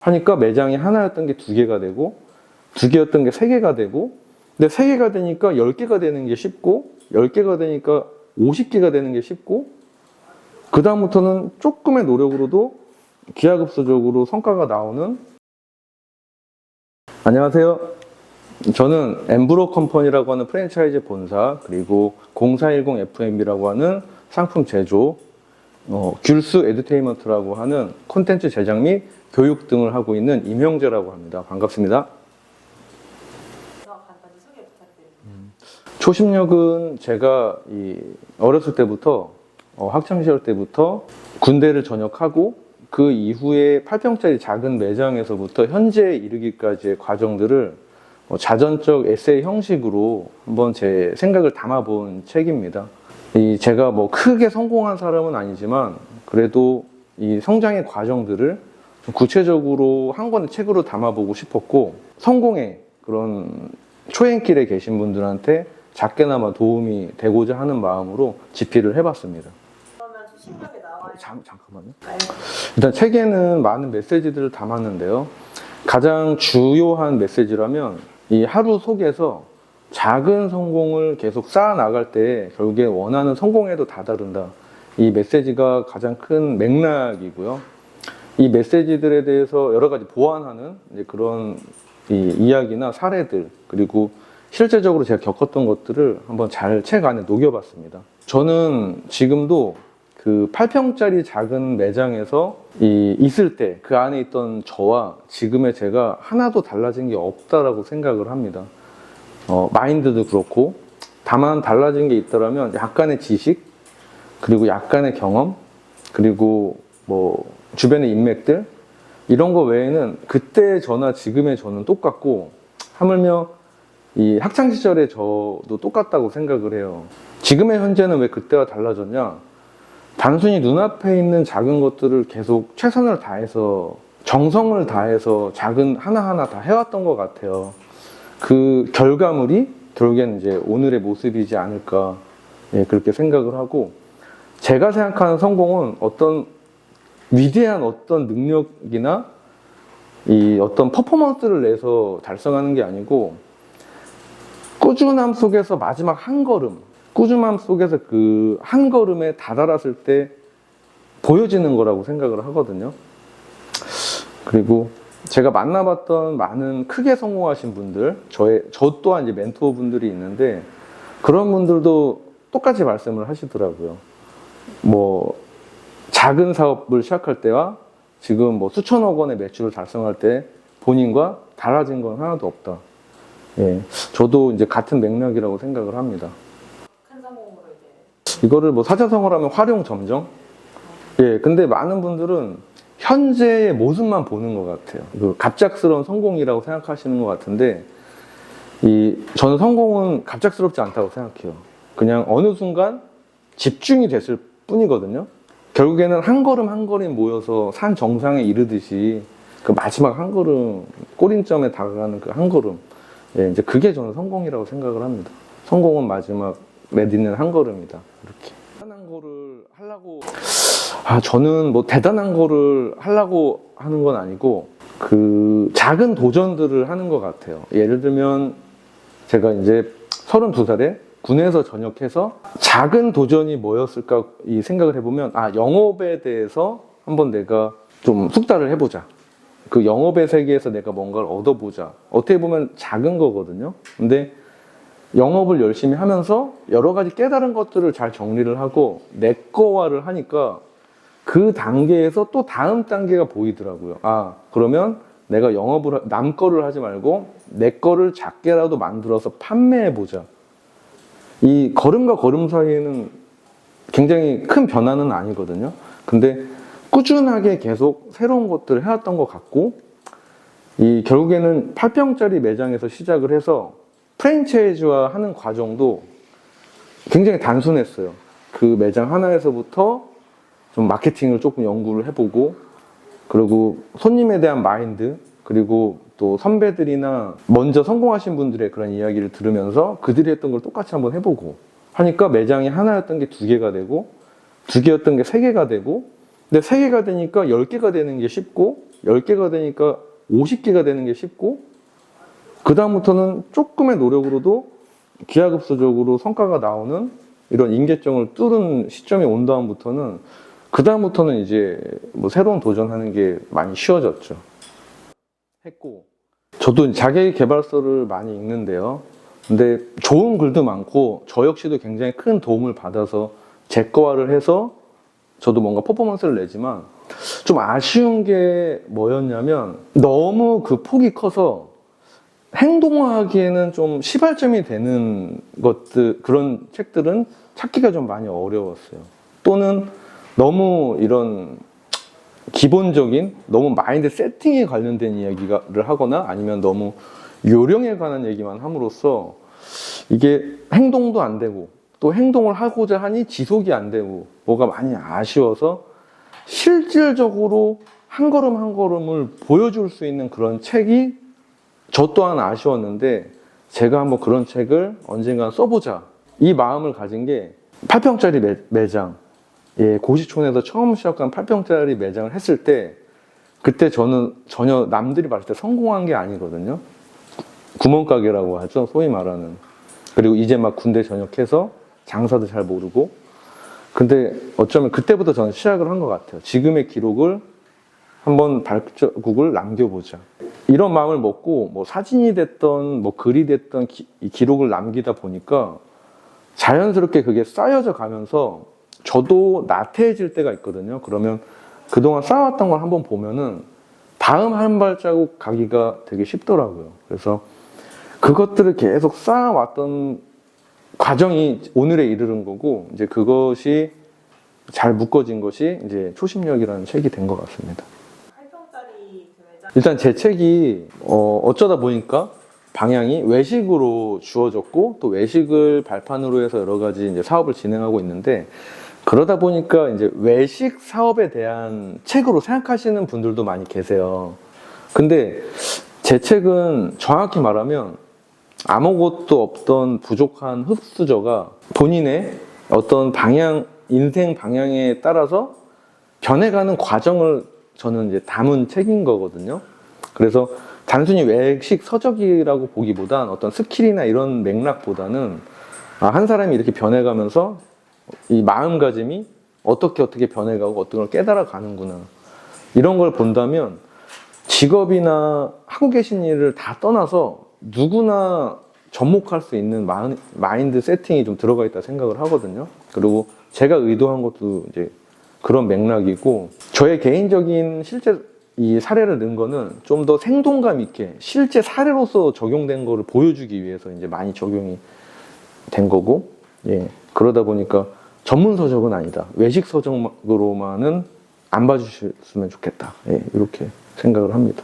하니까 매장이 하나였던 게 두 개가 되고, 두 개였던 게 세 개가 되고, 근데 세 개가 되니까 10개가 되는 게 쉽고, 10개가 되니까 50개가 되는 게 쉽고, 그다음부터는 조금의 노력으로도 기하급수적으로 성과가 나오는. 안녕하세요. 저는 엠브로 컴퍼니라고 하는 프랜차이즈 본사, 그리고 0410 FMB라고 하는 상품 제조, 귤스 에듀테인먼트라고 하는 콘텐츠 제작 및 교육 등을 하고 있는 임형재라고 합니다. 반갑습니다. 간단히 소개 부탁드립니다. 초심력은 제가 어렸을 때부터 학창시절 때부터 군대를 전역하고 그 이후에 8평짜리 작은 매장에서부터 현재에 이르기까지의 과정들을 자전적 에세이 형식으로 한번 제 생각을 담아본 책입니다. 제가 크게 성공한 사람은 아니지만 그래도 이 성장의 과정들을 좀 구체적으로 한 권의 책으로 담아보고 싶었고, 성공의 그런 초행길에 계신 분들한테 작게나마 도움이 되고자 하는 마음으로 집필을 해봤습니다. 그러면 초심력에 나와요. 잠깐만요. 일단 책에는 많은 메시지들을 담았는데요. 가장 주요한 메시지라면 이 하루 속에서 작은 성공을 계속 쌓아나갈 때 결국에 원하는 성공에도 다다른다. 이 메시지가 가장 큰 맥락이고요. 이 메시지들에 대해서 여러 가지 보완하는 그런 이야기나 사례들, 그리고 실제적으로 제가 겪었던 것들을 한번 잘 책 안에 녹여봤습니다. 저는 지금도 그 8평짜리 작은 매장에서 있을 때 그 안에 있던 저와 지금의 제가 하나도 달라진 게 없다라고 생각을 합니다. 마인드도 그렇고, 다만 달라진 게 있더라면 약간의 지식, 그리고 약간의 경험, 그리고 주변의 인맥들, 이런 거 외에는 그때 저나 지금의 저는 똑같고, 하물며 이 학창시절의 저도 똑같다고 생각을 해요. 지금의 현재는 왜 그때와 달라졌냐? 단순히 눈앞에 있는 작은 것들을 계속 최선을 다해서, 정성을 다해서 작은 하나하나 다 해왔던 것 같아요. 그 결과물이 결국엔 이제 오늘의 모습이지 않을까, 그렇게 생각을 하고, 제가 생각하는 성공은 어떤 위대한 어떤 능력이나 어떤 퍼포먼스를 내서 달성하는 게 아니고, 꾸준함 속에서 마지막 한 걸음, 꾸준함 속에서 그 한 걸음에 다다랐을 때 보여지는 거라고 생각을 하거든요. 그리고 제가 만나봤던 많은 크게 성공하신 분들, 저 또한 이제 멘토 분들이 있는데, 그런 분들도 똑같이 말씀을 하시더라고요. 작은 사업을 시작할 때와 지금 수천억 원의 매출을 달성할 때 본인과 달라진 건 하나도 없다. 저도 이제 같은 맥락이라고 생각을 합니다. 큰 성공으로 이제 이거를 사자성어로 하면 활용 점정? 근데 많은 분들은 현재의 모습만 보는 것 같아요. 그 갑작스러운 성공이라고 생각하시는 것 같은데, 저는 성공은 갑작스럽지 않다고 생각해요. 그냥 어느 순간 집중이 됐을 뿐이거든요. 결국에는 한 걸음 한 걸음 모여서 산 정상에 이르듯이 그 마지막 한 걸음, 꼬린점에 다가가는 그 한 걸음, 이제 그게 저는 성공이라고 생각을 합니다. 성공은 마지막 내딛는 한 걸음이다. 이렇게. 대단한 거를 하려고, 저는 대단한 거를 하려고 하는 건 아니고, 그 작은 도전들을 하는 것 같아요. 예를 들면, 제가 이제 32살에 군에서 전역해서 작은 도전이 뭐였을까 이 생각을 해보면, 영업에 대해서 한번 내가 좀 숙달을 해보자. 그 영업의 세계에서 내가 뭔가를 얻어보자. 어떻게 보면 작은 거거든요. 근데 영업을 열심히 하면서 여러 가지 깨달은 것들을 잘 정리를 하고 내 거화를 하니까 그 단계에서 또 다음 단계가 보이더라고요. 그러면 내가 영업을 남 거를 하지 말고 내 거를 작게라도 만들어서 판매해보자. 이 걸음과 걸음 사이에는 굉장히 큰 변화는 아니거든요. 근데 꾸준하게 계속 새로운 것들을 해왔던 것 같고, 결국에는 8평짜리 매장에서 시작을 해서 프랜차이즈화 하는 과정도 굉장히 단순했어요. 그 매장 하나에서부터 좀 마케팅을 조금 연구를 해보고, 그리고 손님에 대한 마인드, 그리고 또 선배들이나 먼저 성공하신 분들의 그런 이야기를 들으면서 그들이 했던 걸 똑같이 한번 해보고 하니까 매장이 하나였던 게 두 개가 되고, 두 개였던 게 세 개가 되고, 근데 세 개가 되니까 10개가 되는 게 쉽고, 10개가 되니까 50개가 되는 게 쉽고, 그다음부터는 조금의 노력으로도 기하급수적으로 성과가 나오는 이런 임계점을 뚫은 시점이 온 다음부터는, 그다음부터는 이제 뭐 새로운 도전하는 게 많이 쉬워졌죠. 했고, 저도 자기 개발서를 많이 읽는데요. 근데 좋은 글도 많고, 저 역시도 굉장히 큰 도움을 받아서 제 거화를 해서 저도 뭔가 퍼포먼스를 내지만, 좀 아쉬운 게 뭐였냐면, 너무 그 폭이 커서 행동화하기에는 좀 시발점이 되는 것들, 그런 책들은 찾기가 좀 많이 어려웠어요. 또는 너무 이런 기본적인, 너무 마인드 세팅에 관련된 이야기를 하거나 아니면 너무 요령에 관한 얘기만 함으로써 이게 행동도 안 되고, 또 행동을 하고자 하니 지속이 안 되고, 뭐가 많이 아쉬워서 실질적으로 한 걸음 한 걸음을 보여줄 수 있는 그런 책이 저 또한 아쉬웠는데, 제가 한번 그런 책을 언젠가 써보자, 이 마음을 가진 게 8평짜리 매장, 예, 고시촌에서 처음 시작한 8평짜리 매장을 했을 때, 그때 저는 전혀 남들이 봤을 때 성공한 게 아니거든요. 구멍가게라고 하죠, 소위 말하는. 그리고 이제 막 군대 전역해서 장사도 잘 모르고. 근데 어쩌면 그때부터 저는 시작을 한 것 같아요. 지금의 기록을 한번 발자국을 남겨보자, 이런 마음을 먹고, 뭐 사진이 됐던 뭐 글이 됐던 이 기록을 남기다 보니까 자연스럽게 그게 쌓여져 가면서 저도 나태해질 때가 있거든요. 그러면 그동안 쌓아왔던 걸 한번 보면은 다음 한 발자국 가기가 되게 쉽더라고요. 그래서 그것들을 계속 쌓아왔던 과정이 오늘에 이르는 거고, 이제 그것이 잘 묶어진 것이 이제 초심력이라는 책이 된 것 같습니다. 8평짜리 그 매장. 일단 제 책이 어쩌다 보니까 방향이 외식으로 주어졌고, 또 외식을 발판으로 해서 여러 가지 이제 사업을 진행하고 있는데, 그러다 보니까 이제 외식 사업에 대한 책으로 생각하시는 분들도 많이 계세요. 근데 제 책은 정확히 말하면 아무것도 없던 부족한 흡수저가 본인의 어떤 방향, 인생 방향에 따라서 변해가는 과정을 저는 이제 담은 책인 거거든요. 그래서 단순히 외식 서적이라고 보기보단 어떤 스킬이나 이런 맥락보다는, 한 사람이 이렇게 변해가면서 이 마음가짐이 어떻게 변해가고 어떤 걸 깨달아 가는구나, 이런 걸 본다면 직업이나 하고 계신 일을 다 떠나서 누구나 접목할 수 있는 마인드 세팅이 좀 들어가 있다 생각을 하거든요. 그리고 제가 의도한 것도 이제 그런 맥락이고, 저의 개인적인 실제 이 사례를 넣은 거는 좀 더 생동감 있게 실제 사례로서 적용된 거를 보여주기 위해서 이제 많이 적용이 된 거고, 예, 그러다 보니까 전문 서적은 아니다, 외식 서적으로만은 안 봐주셨으면 좋겠다, 예, 이렇게 생각을 합니다.